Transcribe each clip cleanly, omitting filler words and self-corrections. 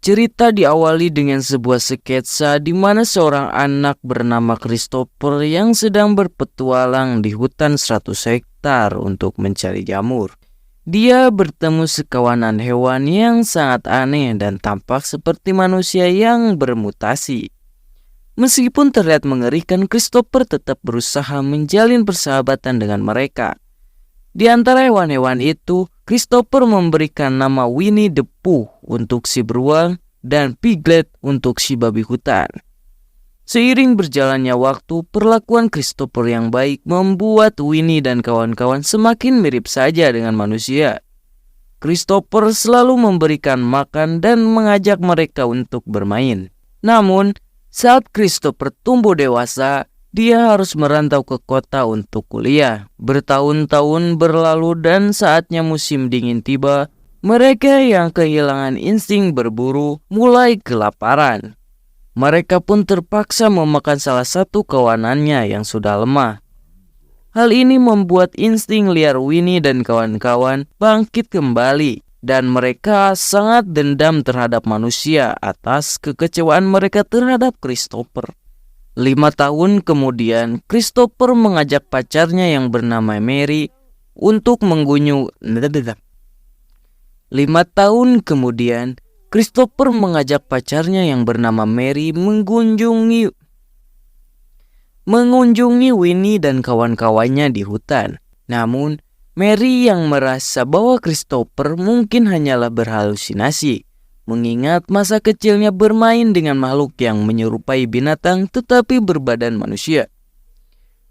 Cerita diawali dengan sebuah sketsa di mana seorang anak bernama Christopher yang sedang berpetualang di hutan 100 hektar untuk mencari jamur. Dia bertemu sekawanan hewan yang sangat aneh dan tampak seperti manusia yang bermutasi. Meskipun terlihat mengerikan, Christopher tetap berusaha menjalin persahabatan dengan mereka. Di antara hewan-hewan itu, Christopher memberikan nama Winnie the Pooh untuk si beruang dan Piglet untuk si babi hutan. Seiring berjalannya waktu, perlakuan Christopher yang baik membuat Winnie dan kawan-kawan semakin mirip saja dengan manusia. Christopher selalu memberikan makan dan mengajak mereka untuk bermain. Namun, saat Christopher tumbuh dewasa, dia harus merantau ke kota untuk kuliah. Bertahun-tahun berlalu dan saatnya musim dingin tiba, mereka yang kehilangan insting berburu mulai kelaparan. Mereka pun terpaksa memakan salah satu kawanannya yang sudah lemah. Hal ini membuat insting liar Winnie dan kawan-kawan bangkit kembali, dan mereka sangat dendam terhadap manusia atas kekecewaan mereka terhadap Christopher. 5 tahun kemudian, Christopher mengajak pacarnya yang bernama Mary untuk mengunjungi. 5 tahun kemudian, Christopher mengajak pacarnya yang bernama Mary mengunjungi Winnie dan kawan-kawannya di hutan. Namun, Mary yang merasa bahwa Christopher mungkin hanyalah berhalusinasi, mengingat masa kecilnya bermain dengan makhluk yang menyerupai binatang tetapi berbadan manusia.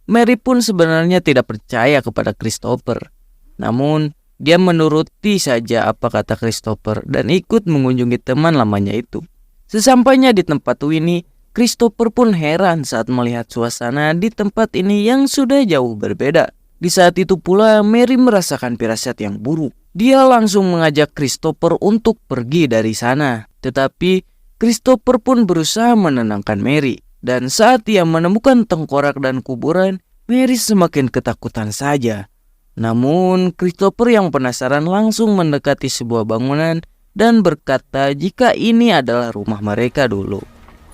Mary pun sebenarnya tidak percaya kepada Christopher. Namun, dia menuruti saja apa kata Christopher dan ikut mengunjungi teman lamanya itu. Sesampainya di tempat Winnie, Christopher pun heran saat melihat suasana di tempat ini yang sudah jauh berbeda. Di saat itu pula Mary merasakan firasat yang buruk. Dia langsung mengajak Christopher untuk pergi dari sana. Tetapi Christopher pun berusaha menenangkan Mary. Dan saat ia menemukan tengkorak dan kuburan, Mary semakin ketakutan saja. Namun Christopher yang penasaran langsung mendekati sebuah bangunan dan berkata jika ini adalah rumah mereka dulu.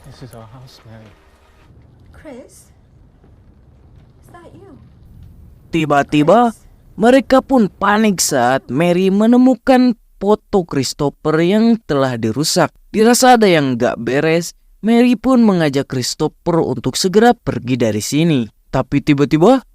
This is our house, Mary. Chris? Is that you? Tiba-tiba mereka pun panik saat Mary menemukan foto Christopher yang telah dirusak. Dirasa ada yang gak beres, Mary pun mengajak Christopher untuk segera pergi dari sini. Tapi tiba-tiba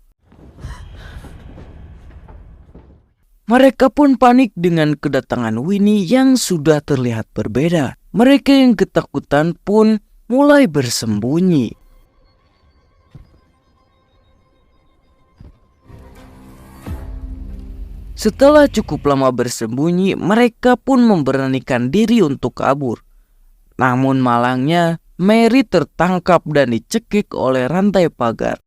mereka pun panik dengan kedatangan Winnie yang sudah terlihat berbeda. Mereka yang ketakutan pun mulai bersembunyi. Setelah cukup lama bersembunyi, mereka pun memberanikan diri untuk kabur. Namun malangnya, Mary tertangkap dan dicekik oleh rantai pagar.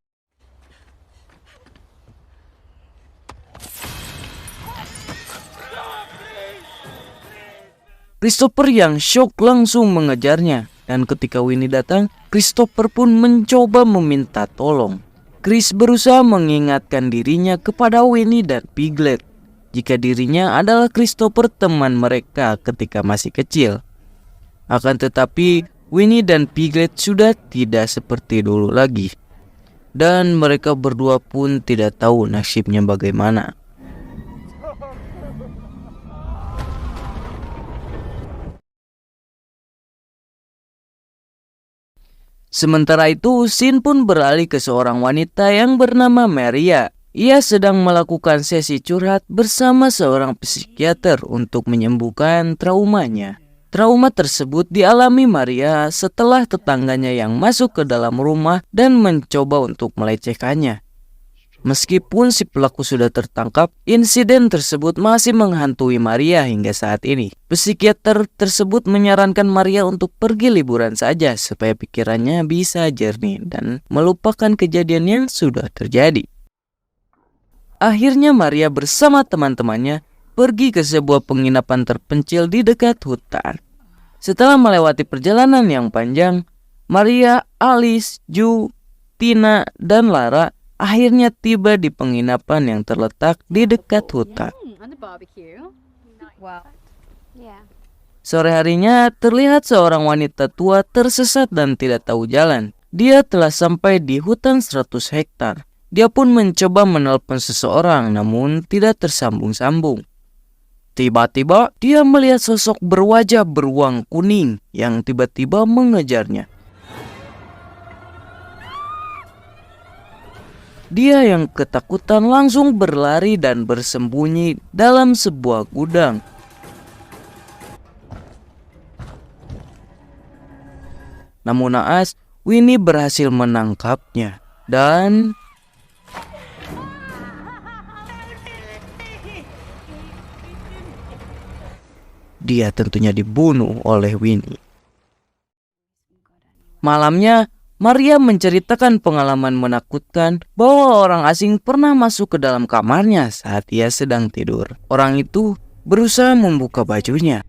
Christopher yang shock langsung mengejarnya. Dan ketika Winnie datang, Christopher pun mencoba meminta tolong. Chris berusaha mengingatkan dirinya kepada Winnie dan Piglet jika dirinya adalah Christopher teman mereka ketika masih kecil. Akan tetapi Winnie dan Piglet sudah tidak seperti dulu lagi. Dan mereka berdua pun tidak tahu nasibnya bagaimana. Sementara itu, scene pun beralih ke seorang wanita yang bernama Maria. Ia sedang melakukan sesi curhat bersama seorang psikiater untuk menyembuhkan traumanya. Trauma tersebut dialami Maria setelah tetangganya yang masuk ke dalam rumah dan mencoba untuk melecehkannya. Meskipun si pelaku sudah tertangkap, insiden tersebut masih menghantui Maria hingga saat ini. Psikiater tersebut menyarankan Maria untuk pergi liburan saja supaya pikirannya bisa jernih dan melupakan kejadian yang sudah terjadi. Akhirnya Maria bersama teman-temannya pergi ke sebuah penginapan terpencil di dekat hutan. Setelah melewati perjalanan yang panjang, Maria, Alice, Ju, Tina, dan Lara akhirnya tiba di penginapan yang terletak di dekat hutan. On the barbecue. Wow. Yeah. Sore harinya terlihat seorang wanita tua tersesat dan tidak tahu jalan. Dia telah sampai di hutan 100 hektar. Dia pun mencoba menelpon seseorang namun tidak tersambung-sambung. Tiba-tiba dia melihat sosok berwajah beruang kuning yang tiba-tiba mengejarnya. Dia yang ketakutan langsung berlari dan bersembunyi dalam sebuah gudang. Namun naas, Winnie berhasil menangkapnya dan dia tentunya dibunuh oleh Winnie. Malamnya, Maria menceritakan pengalaman menakutkan bahwa orang asing pernah masuk ke dalam kamarnya saat ia sedang tidur. Orang itu berusaha membuka bajunya.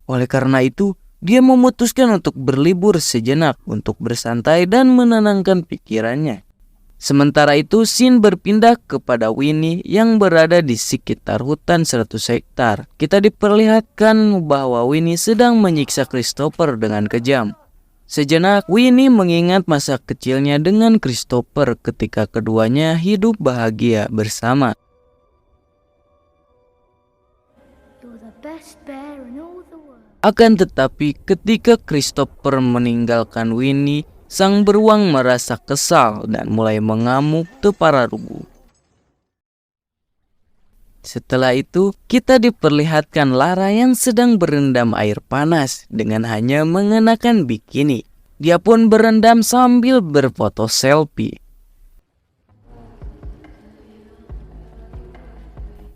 Oleh karena itu, dia memutuskan untuk berlibur sejenak untuk bersantai dan menenangkan pikirannya. Sementara itu, scene berpindah kepada Winnie yang berada di sekitar hutan 100 hektar. Kita diperlihatkan bahwa Winnie sedang menyiksa Christopher dengan kejam. Sejenak, Winnie mengingat masa kecilnya dengan Christopher ketika keduanya hidup bahagia bersama. Akan tetapi, ketika Christopher meninggalkan Winnie, sang beruang merasa kesal dan mulai mengamuk tepararugu. Setelah itu, kita diperlihatkan Lara yang sedang berendam air panas dengan hanya mengenakan bikini. Dia pun berendam sambil berfoto selfie.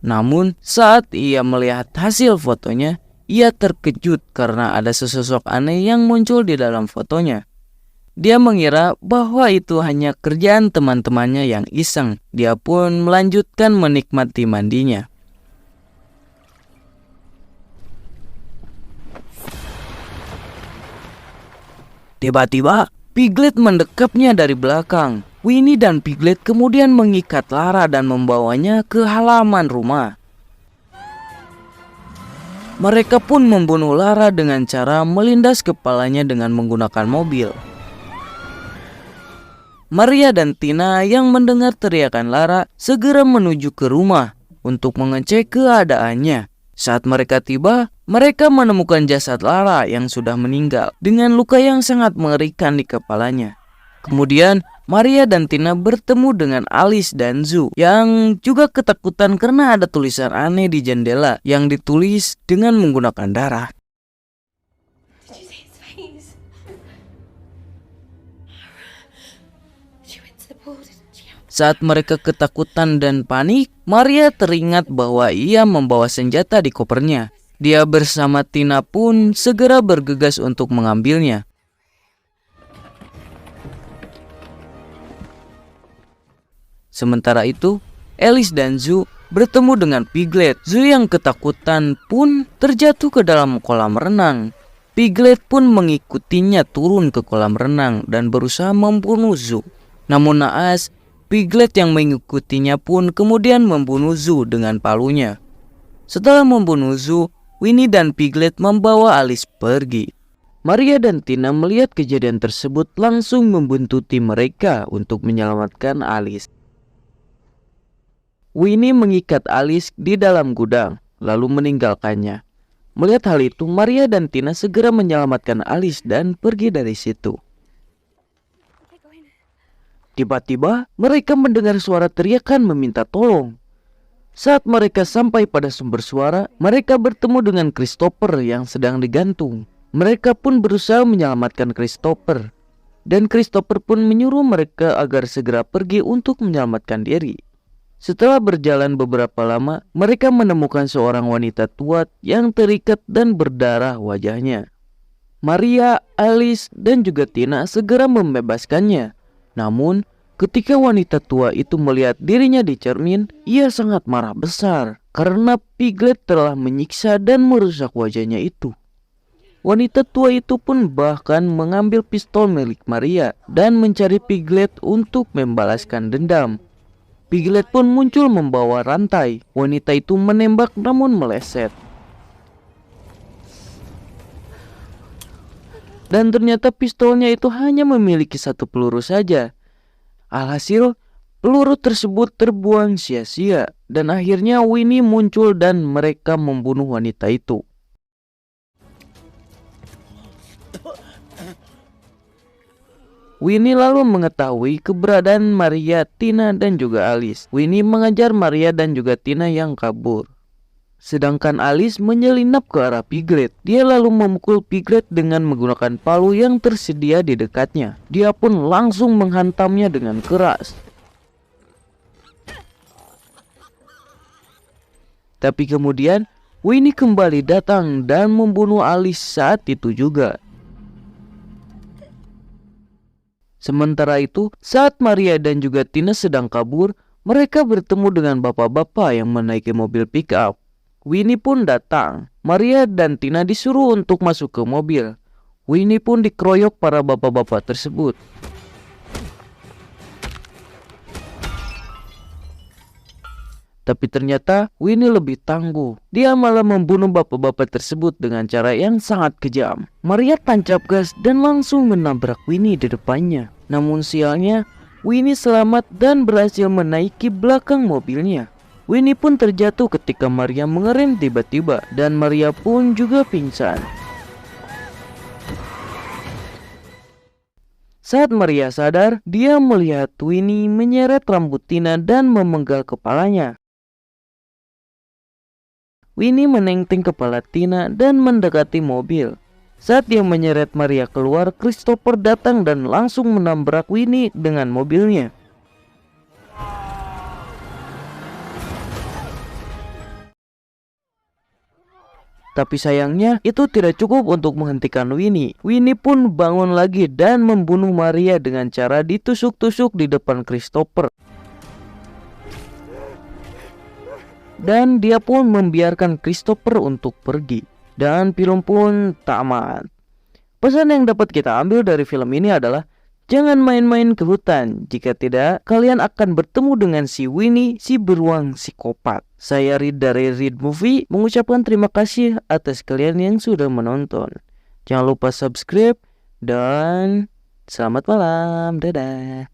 Namun, saat ia melihat hasil fotonya, ia terkejut karena ada sesosok aneh yang muncul di dalam fotonya. Dia mengira bahwa itu hanya kerjaan teman-temannya yang iseng. Dia pun melanjutkan menikmati mandinya. Tiba-tiba, Piglet mendekapnya dari belakang. Winnie dan Piglet kemudian mengikat Lara dan membawanya ke halaman rumah. Mereka pun membunuh Lara dengan cara melindas kepalanya dengan menggunakan mobil. Maria dan Tina yang mendengar teriakan Lara segera menuju ke rumah untuk mengecek keadaannya. Saat mereka tiba, mereka menemukan jasad Lara yang sudah meninggal dengan luka yang sangat mengerikan di kepalanya. Kemudian, Maria dan Tina bertemu dengan Alice dan Zoo yang juga ketakutan karena ada tulisan aneh di jendela yang ditulis dengan menggunakan darah. Saat mereka ketakutan dan panik, Maria teringat bahwa ia membawa senjata di kopernya. Dia bersama Tina pun segera bergegas untuk mengambilnya. Sementara itu, Alice dan Zoo bertemu dengan Piglet. Zoo yang ketakutan pun terjatuh ke dalam kolam renang. Piglet pun mengikutinya turun ke kolam renang dan berusaha membunuh Zoo. Namun naas, Piglet yang mengikutinya pun kemudian membunuh Zoo dengan palunya. Setelah membunuh Zoo, Winnie dan Piglet membawa Alice pergi. Maria dan Tina melihat kejadian tersebut langsung membuntuti mereka untuk menyelamatkan Alice. Winnie mengikat Alice di dalam gudang, lalu meninggalkannya. Melihat hal itu, Maria dan Tina segera menyelamatkan Alice dan pergi dari situ. Tiba-tiba, mereka mendengar suara teriakan meminta tolong. Saat mereka sampai pada sumber suara, mereka bertemu dengan Christopher yang sedang digantung. Mereka pun berusaha menyelamatkan Christopher. Dan Christopher pun menyuruh mereka agar segera pergi untuk menyelamatkan diri. Setelah berjalan beberapa lama, mereka menemukan seorang wanita tua yang terikat dan berdarah wajahnya. Maria, Alice, dan juga Tina segera membebaskannya. Namun, ketika wanita tua itu melihat dirinya di cermin, ia sangat marah besar karena Piglet telah menyiksa dan merusak wajahnya itu. Wanita tua itu pun bahkan mengambil pistol milik Maria dan mencari Piglet untuk membalaskan dendam. Piglet pun muncul membawa rantai. Wanita itu menembak namun meleset. Dan ternyata pistolnya itu hanya memiliki 1 peluru saja. Alhasil, peluru tersebut terbuang sia-sia. Dan akhirnya Winnie muncul dan mereka membunuh wanita itu. Winnie lalu mengetahui keberadaan Maria, Tina, dan juga Alice. Winnie mengejar Maria dan juga Tina yang kabur. Sedangkan Alice menyelinap ke arah Piglet. Dia lalu memukul Piglet dengan menggunakan palu yang tersedia di dekatnya. Dia pun langsung menghantamnya dengan keras. Tapi kemudian Winnie kembali datang dan membunuh Alice saat itu juga. Sementara itu, saat Maria dan juga Tina sedang kabur, mereka bertemu dengan bapak-bapak yang menaiki mobil pick-up. Winnie pun datang. Maria dan Tina disuruh untuk masuk ke mobil. Winnie pun dikeroyok para bapak-bapak tersebut. Tapi ternyata Winnie lebih tangguh. Dia malah membunuh bapak-bapak tersebut dengan cara yang sangat kejam. Maria tancap gas dan langsung menabrak Winnie di depannya. Namun sialnya, Winnie selamat dan berhasil menaiki belakang mobilnya. Winnie pun terjatuh ketika Maria mengerem tiba-tiba dan Maria pun juga pingsan. Saat Maria sadar, dia melihat Winnie menyeret rambut Tina dan memenggal kepalanya. Winnie menenteng kepala Tina dan mendekati mobil. Saat dia menyeret Maria keluar, Christopher datang dan langsung menabrak Winnie dengan mobilnya. Tapi sayangnya itu tidak cukup untuk menghentikan Winnie. Winnie pun bangun lagi dan membunuh Maria dengan cara ditusuk-tusuk di depan Christopher. Dan dia pun membiarkan Christopher untuk pergi. Dan film pun tamat. Pesan yang dapat kita ambil dari film ini adalah jangan main-main ke hutan. Jika tidak, kalian akan bertemu dengan si Winnie, si beruang psikopat. Saya Reed dari Reed Movie mengucapkan terima kasih atas kalian yang sudah menonton. Jangan lupa subscribe dan selamat malam. Dadah.